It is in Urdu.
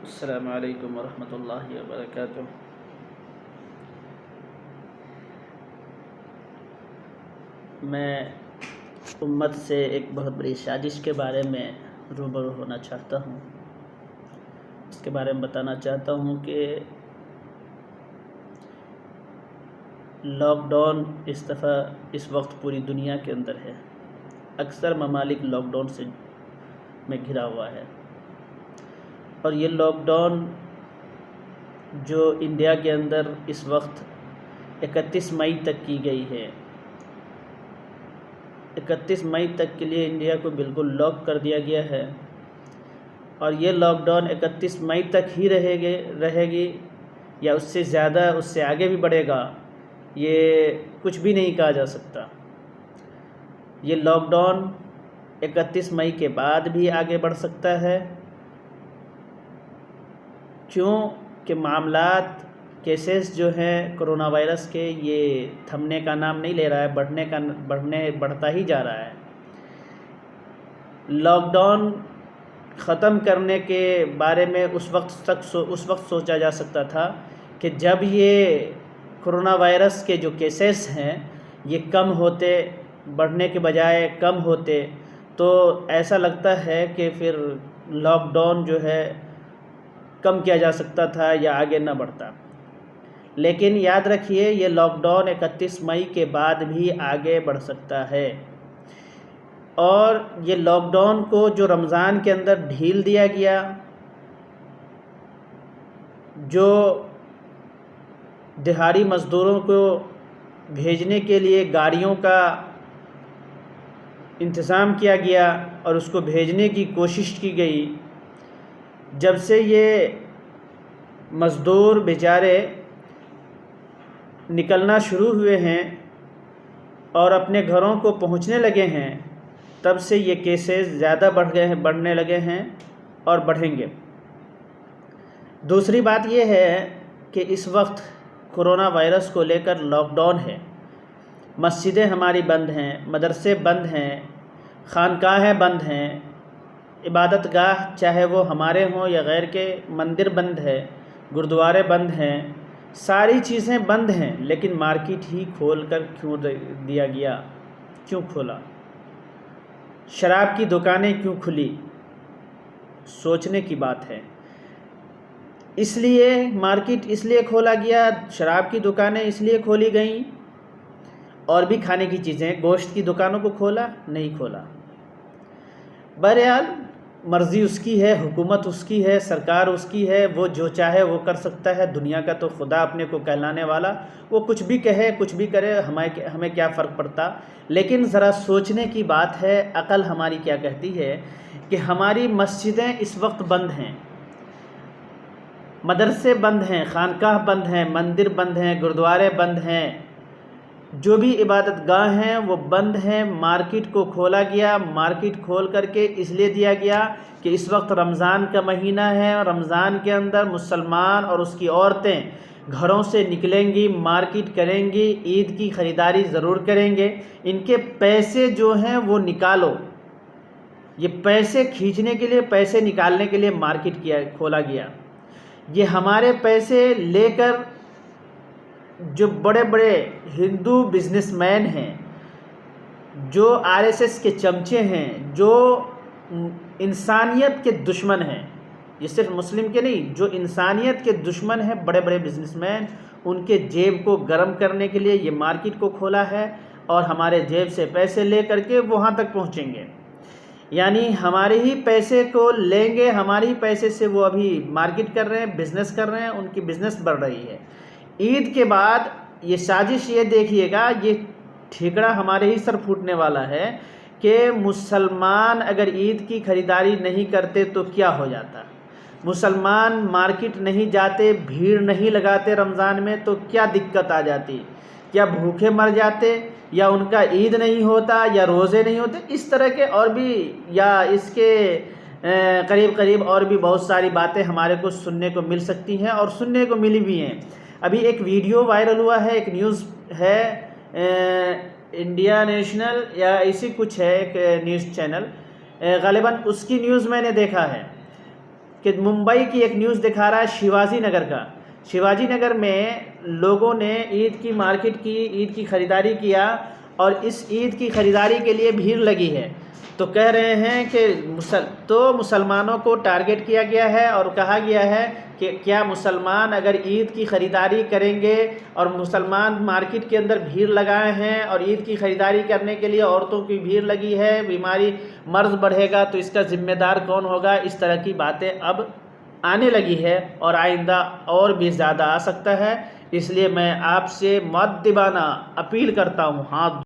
السلام علیکم ورحمۃ اللہ وبرکاتہ۔ میں امت سے ایک بہت بڑی سازش کے بارے میں روبرو ہونا چاہتا ہوں۔ اس کے بارے میں بتانا چاہتا ہوں کہ لاک ڈاؤن اس دفعہ اس وقت پوری دنیا کے اندر ہے۔ اکثر ممالک لاک ڈاؤن سے میں گھرا ہوا ہے، اور یہ لاک ڈاؤن جو انڈیا کے اندر اس وقت 31 مئی تک کی گئی ہے، 31 مئی تک کے لیے انڈیا کو بالکل لاک کر دیا گیا ہے، اور یہ لاک ڈاؤن 31 مئی تک ہی رہے گی یا اس سے زیادہ، اس سے آگے بھی بڑھے گا، یہ کچھ بھی نہیں کہا جا سکتا۔ یہ لاک ڈاؤن 31 مئی کے بعد بھی آگے بڑھ سکتا ہے، کیوں کہ معاملات کیسز جو ہیں کرونا وائرس کے، یہ تھمنے کا نام نہیں لے رہا ہے، بڑھتا ہی جا رہا ہے۔ لاک ڈاؤن ختم کرنے کے بارے میں اس وقت سوچا جا سکتا تھا کہ جب یہ کرونا وائرس کے جو کیسز ہیں یہ کم ہوتے، بڑھنے کے بجائے کم ہوتے، تو ایسا لگتا ہے کہ پھر لاک ڈاؤن جو ہے کم کیا جا سکتا تھا یا آگے نہ بڑھتا۔ لیکن یاد رکھیے، یہ لاک ڈاؤن 31 مئی کے بعد بھی آگے بڑھ سکتا ہے، اور یہ لاک ڈاؤن کو جو رمضان کے اندر ڈھیل دیا گیا، جو دہاڑی مزدوروں کو بھیجنے کے لیے گاڑیوں کا انتظام کیا گیا اور اس کو بھیجنے کی کوشش کی گئی، جب سے یہ مزدور بیچارے نکلنا شروع ہوئے ہیں اور اپنے گھروں کو پہنچنے لگے ہیں، تب سے یہ کیسز زیادہ بڑھنے لگے ہیں اور بڑھیں گے۔ دوسری بات یہ ہے کہ اس وقت کرونا وائرس کو لے کر لاک ڈاؤن ہے، مسجدیں ہماری بند ہیں، مدرسے بند ہیں، خانقاہیں بند ہیں، عبادت گاہ چاہے وہ ہمارے ہوں یا غیر کے، مندر بند ہے، گردوارے بند ہیں، ساری چیزیں بند ہیں، لیکن مارکیٹ ہی کھول کر کیوں دیا گیا؟ کیوں کھولا؟ شراب کی دکانیں کیوں کھلی؟ سوچنے کی بات ہے۔ اس لیے مارکیٹ اس لیے کھولا گیا، شراب کی دکانیں اس لیے کھولی گئیں، اور بھی کھانے کی چیزیں، گوشت کی دکانوں کو کھولا نہیں کھولا۔ بہرحال مرضی اس کی ہے، حکومت اس کی ہے، سرکار اس کی ہے، وہ جو چاہے وہ کر سکتا ہے۔ دنیا کا تو خدا اپنے کو کہلانے والا، وہ کچھ بھی کہے کچھ بھی کرے، ہمیں کیا فرق پڑتا۔ لیکن ذرا سوچنے کی بات ہے، عقل ہماری کیا کہتی ہے کہ ہماری مسجدیں اس وقت بند ہیں، مدرسے بند ہیں، خانقاہ بند ہیں، مندر بند ہیں، گردوارے بند ہیں، جو بھی عبادت گاہ ہیں وہ بند ہیں۔ مارکیٹ کو کھولا گیا، مارکیٹ کھول کر کے اس لیے دیا گیا کہ اس وقت رمضان کا مہینہ ہے، رمضان کے اندر مسلمان اور اس کی عورتیں گھروں سے نکلیں گی، مارکیٹ کریں گی، عید کی خریداری ضرور کریں گے، ان کے پیسے جو ہیں وہ نکالو۔ یہ پیسے کھینچنے کے لیے، پیسے نکالنے کے لیے مارکیٹ کھولا گیا۔ یہ ہمارے پیسے لے کر جو بڑے بڑے ہندو بزنس مین ہیں، جو RSS کے چمچے ہیں، جو انسانیت کے دشمن ہیں، یہ صرف مسلم کے نہیں، جو انسانیت کے دشمن ہیں، بڑے بڑے بزنس مین، ان کے جیب کو گرم کرنے کے لیے یہ مارکیٹ کو کھولا ہے، اور ہمارے جیب سے پیسے لے کر کے وہاں تک پہنچیں گے۔ یعنی ہمارے ہی پیسے کو لیں گے، ہمارے ہی پیسے سے وہ ابھی مارکیٹ کر رہے ہیں، بزنس کر رہے ہیں، ان کی بزنس بڑھ رہی ہے۔ عید کے بعد یہ سازش، یہ دیکھیے گا، یہ ٹھیکڑا ہمارے ہی سر پھوٹنے والا ہے کہ مسلمان اگر عید کی خریداری نہیں کرتے تو کیا ہو جاتا؟ مسلمان مارکیٹ نہیں جاتے، بھیڑ نہیں لگاتے رمضان میں، تو کیا دقت آ جاتی؟ کیا بھوکے مر جاتے، یا ان کا عید نہیں ہوتا، یا روزے نہیں ہوتے؟ اس طرح کے اور بھی، یا اس کے قریب اور بھی بہت ساری باتیں ہمارے کو سننے کو مل سکتی ہیں، اور سننے کو ملی بھی ہیں۔ ابھی ایک ویڈیو وائرل ہوا ہے، ایک نیوز ہے، انڈیا نیشنل یا ایسی کچھ ہے ایک نیوز چینل، غالباً اس کی نیوز میں نے دیکھا ہے۔ کہ ممبئی کی ایک نیوز دکھا رہا ہے شیواجی نگر کا. شیواجی نگر میں لوگوں نے عید کی مارکیٹ کی، عید کی خریداری کیا، اور اس عید کی خریداری کے لیے بھیڑ لگی ہے. تو کہہ رہے ہیں کہ مسلمانوں کو ٹارگٹ کیا گیا ہے اور کہا گیا ہے کہ کیا مسلمان اگر عید کی خریداری کریں گے، اور مسلمان مارکیٹ کے اندر بھیڑ لگائے ہیں اور عید کی خریداری کرنے کے لیے عورتوں کی بھیڑ لگی ہے، بیماری مرض بڑھے گا تو اس کا ذمہ دار کون ہوگا؟ اس طرح کی باتیں اب آنے لگی ہے اور آئندہ اور بھی زیادہ آ سکتا ہے. اس لیے میں آپ سے مؤدبانہ اپیل کرتا ہوں، ہاتھ